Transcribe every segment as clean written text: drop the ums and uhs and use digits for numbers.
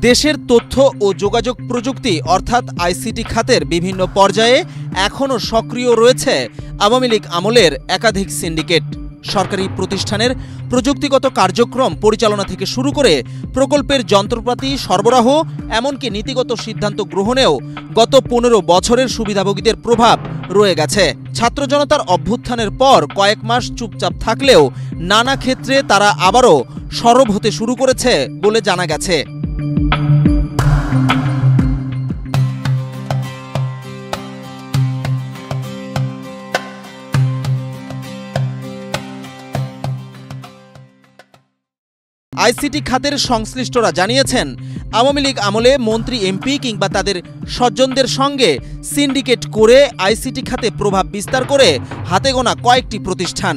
দেশের তথ্য ও যোগাযোগ প্রযুক্তি অর্থাৎ আইসিটি খাতের বিভিন্ন পর্যায়ে এখনও সক্রিয় রয়েছে আওয়ামী লীগ আমলের একাধিক সিন্ডিকেট। সরকারি প্রতিষ্ঠানের প্রযুক্তিগত কার্যক্রম পরিচালনা থেকে শুরু করে প্রকল্পের যন্ত্রপাতি সরবরাহ এমনকি নীতিগত সিদ্ধান্ত গ্রহণেও গত ১৫ বছরের সুবিধাভোগীদের প্রভাব রয়ে গেছে। ছাত্র জনতার অভ্যুত্থানের পর কয়েক মাস চুপচাপ থাকলেও নানা ক্ষেত্রে তারা আবারও সরব হতে শুরু করেছে বলে জানা গেছে। আইসিটি খাতের সংশ্লিষ্টরা জানিয়েছেন, আওয়ামী লীগ আমলে মন্ত্রী এমপি কিংবা তাদের স্বজনদের সঙ্গে সিন্ডিকেট করে আইসিটি খাতে প্রভাব বিস্তার করে হাতে গোনা কয়েকটি প্রতিষ্ঠান।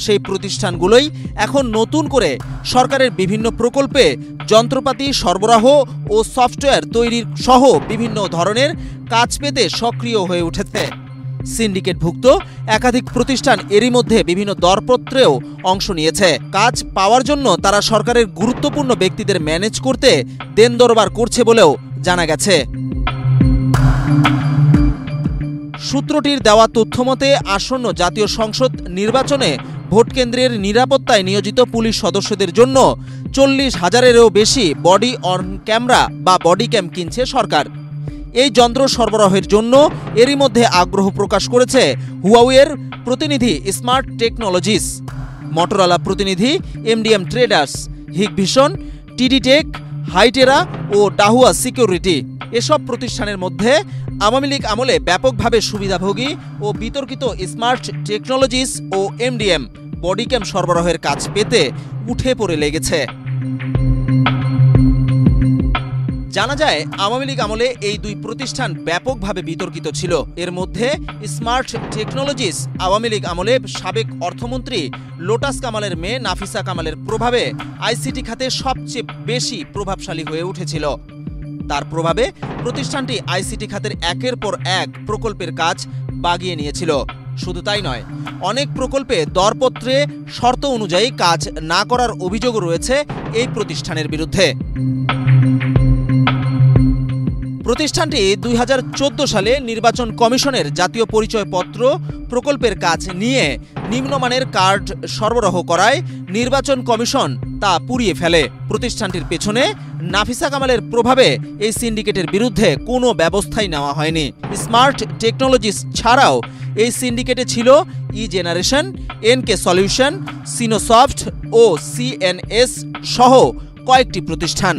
সেই প্রতিষ্ঠানগুলোই এখন নতুন করে সরকারের বিভিন্ন প্রকল্পে যন্ত্রপাতি সরবরাহ ও সফটওয়্যার তৈরির সহ বিভিন্ন ধরনের কাজ পেতে সক্রিয় হয়ে উঠেছে। সিন্ডিকেটভুক্ত একাধিক প্রতিষ্ঠান এরই মধ্যে বিভিন্ন দরপত্রেও অংশ নিয়েছে। কাজ পাওয়ার জন্য তারা সরকারের গুরুত্বপূর্ণ ব্যক্তিদের ম্যানেজ করতে দেন দরবার করছে বলেও জানা গেছে। সূত্রটির দেওয়া তথ্যমতে আসন্ন জাতীয় সংসদ নির্বাচনে ভোটকেন্দ্রের নিরাপত্তায় নিয়োজিত পুলিশ সদস্যদের জন্য ৪০,০০০-এরও বেশি বডি অন ক্যামেরা বা বডি ক্যাম কিনছে সরকার। এই যন্ত্র সরবরাহের জন্য এরই মধ্যে আগ্রহ প্রকাশ করেছে হুয়াওয়ের প্রতিনিধি স্মার্ট টেকনোলজিস, মটোরোলা প্রতিনিধি এমডিএম ট্রেডার্স, হিগভিশন, টিডি টেক, হাইটেরা ও ডাহুয়া সিকিউরিটি। এসব প্রতিষ্ঠানের মধ্যে আওয়ামী লীগ আমলে ব্যাপকভাবে সুবিধাভোগী ও বিতর্কিত স্মার্ট টেকনোলজিস ও এমডিএম বডি ক্যাম সরবরাহের কাজ পেতে উঠে পড়ে লেগেছে। জানা যায়, আওয়ামী লীগ আমলে এই দুই প্রতিষ্ঠান ব্যাপকভাবে বিতর্কিত ছিল। এর মধ্যে স্মার্ট টেকনোলজিস আওয়ামী লীগ আমলে সাবেক অর্থমন্ত্রী লোটাস কামালের মেয়ে নাফিসা কামালের প্রভাবে আইসিটি খাতে সবচেয়ে বেশি প্রভাবশালী হয়ে উঠেছিল। তার প্রভাবে প্রতিষ্ঠানটি আইসিটি খাতের একের পর এক প্রকল্পের কাজ বাগিয়ে নিয়েছিল। শুধু তাই নয়, অনেক প্রকল্পে দরপত্রে শর্ত অনুযায়ী কাজ না করার অভিযোগও রয়েছে এই প্রতিষ্ঠানের বিরুদ্ধে। প্রতিষ্ঠানটি ২০১৪ সালে নির্বাচন কমিশনের জাতীয় পরিচয়পত্র প্রকল্পের কাজ নিয়ে নিম্নমানের কার্ড সরবরাহ করায় নির্বাচন কমিশন তা পুড়িয়ে ফেলে। প্রতিষ্ঠানটির পেছনে নাফিসা কামালের প্রভাবে এই সিন্ডিকেটের বিরুদ্ধে কোনো ব্যবস্থাই নেওয়া হয়নি। স্মার্ট টেকনোলজিস ছাড়াও এই সিন্ডিকেটে ছিল ই-জেনারেশন, এনকে সলিউশন, সিনোসফট ও সিএনএস সহ কয়েকটি প্রতিষ্ঠান।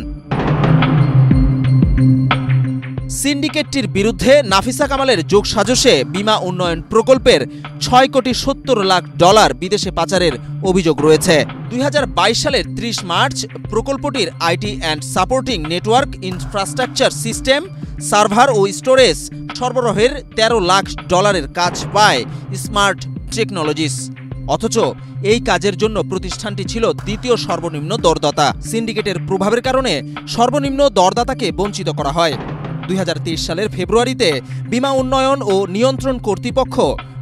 সিন্ডিকেটটির বিরুদ্ধে নাফিসা কামালের যোগসাজশে বিমা উন্নয়ন প্রকল্পের $৬,৭০,০০,০০০ বিদেশে পাচারের অভিযোগ রয়েছে। ২০২২ সালের ৩০ মার্চ প্রকল্পটির IT and supporting network infrastructure system, server ও স্টোরেজ সরবরাহের $১৩,০০,০০০ কাজ পায় স্মার্ট টেকনোলজিস। অথচ এই কাজের জন্য প্রতিষ্ঠানটি ছিল দ্বিতীয় সর্বনিম্ন দরদাতা। সিন্ডিকেটের প্রভাবের কারণে সর্বনিম্ন দরদাতাকে বঞ্চিত করা হয়। ২০২৩ সালের ফেব্রুয়ারিতে বিমা উন্নয়ন ও নিয়ন্ত্রণ কর্তৃপক্ষ,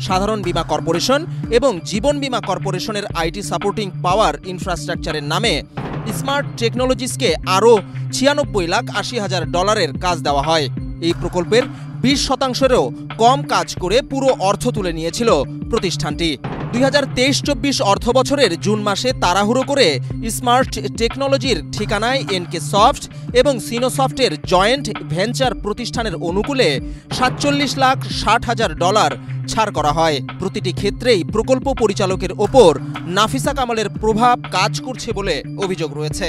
সাধারণ বীমা কর্পোরেশন এবং জীবন বীমা কর্পোরেশনের আইটি সাপোর্টিং পাওয়ার ইনফ্রাস্ট্রাকচারের নামে স্মার্ট টেকনোলজিসকে আরও $৯৬,৮০,০০০ কাজ দেওয়া হয়। এই প্রকল্পের ২০%-এরও কম কাজ করে পুরো অর্থ তুলে নিয়েছিল প্রতিষ্ঠানটি। ২০২৩-২৪ অর্থবছরের জুন মাসে তাড়াহুড়ো করে স্মার্ট টেকনোলজির ঠিকানায় এনকে সফট এবং সিনোসফটের জয়েন্ট ভেঞ্চার প্রতিষ্ঠানের অনুকূলে $৪৭,৬০,০০০ ছাড় করা হয়। প্রতিটি ক্ষেত্রেই প্রকল্প পরিচালকের ওপর নাফিসা কামালের প্রভাব কাজ করছে বলে অভিযোগ রয়েছে।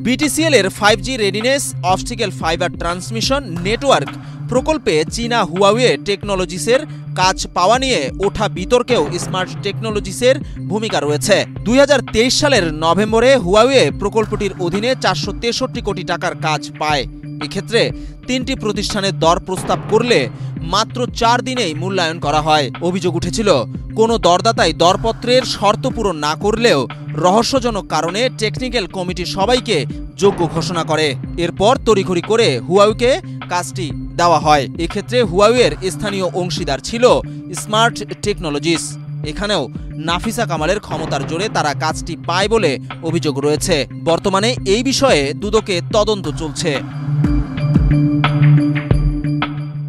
বিটিসিএল এর 5G readiness optical fibre transmission network প্রকল্পে চীনা হুয়াওয়ে টেকনোলজিসের কাজ পাওয়া নিয়ে ওঠা বিতর্কেও স্মার্ট টেকনোলজিসের ভূমিকা রয়েছে। ২০২৩ সালের নভেম্বরে হুয়াওয়ে প্রকল্পটির অধীনে ৪৬৩ কোটি টাকার কাজ পায়। এক্ষেত্রে ৩টি প্রতিষ্ঠানের দর প্রস্তাব করলে মাত্র ৪ দিনেই মূল্যায়ন করা হয়। অভিযোগ উঠেছিল, কোনো দরদাতাই দরপত্রের শর্ত পূরণ না করলেও রহস্যজনক কারণে টেকনিক্যাল কমিটি সবাইকে যোগ্য ঘোষণা করে। এরপর তড়িঘড়ি করে হুয়াওয়েকে কাজটি দেওয়া হয়। এক্ষেত্রে হুয়াওয়ের স্থানীয় অংশীদার ছিল স্মার্ট টেকনোলজিস। এখানেও নাফিসা কামালের ক্ষমতার জোরে তারা কাজটি পায় বলে অভিযোগ রয়েছে। বর্তমানে এই বিষয়ে দুদকে তদন্ত চলছে।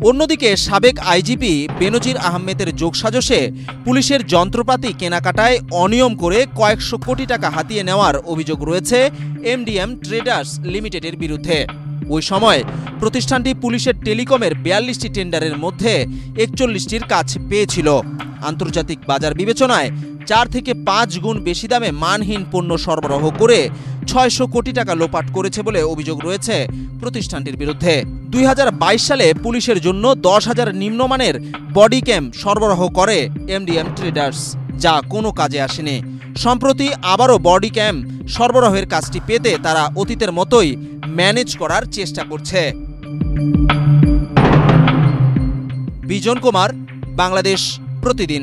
অন্যদিকে সাবেক আইজিপি বেনজির আহমেদের যোগসাজশে পুলিশের যন্ত্রপাতি কেনাকাটায় অনিয়ম করে কয়েকশো কোটি টাকা হাতিয়ে নেওয়ার অভিযোগ রয়েছে এমডিএম ট্রেডার্স লিমিটেডের বিরুদ্ধে। ওই সময় প্রতিষ্ঠানটি পুলিশের টেলিকমের ৪২টি টেন্ডারের মধ্যে ৪১টির কাজ পেয়েছিল। আন্তর্জাতিক বাজার বিবেচনায় ৪ থেকে ৫ গুণ বেশি দামে মানহীন পণ্য সরবরাহ করে ৬০০ কোটি টাকা লোপাট করেছে বলে অভিযোগ রয়েছে প্রতিষ্ঠানটির বিরুদ্ধে। ২০২২ সালে পুলিশের জন্য ১০,০০০ নিম্নমানের বডি ক্যাম সরবরাহ করে এমডিএম ট্রেডার্স, যা কোনো কাজে আসেনি। সম্প্রতি আবারও বডি ক্যাম সরবরাহের কাজটি পেতে তারা অতীতের মতোই ম্যানেজ করার চেষ্টা করছে। বিজন কুমার, বাংলাদেশ প্রতিদিন।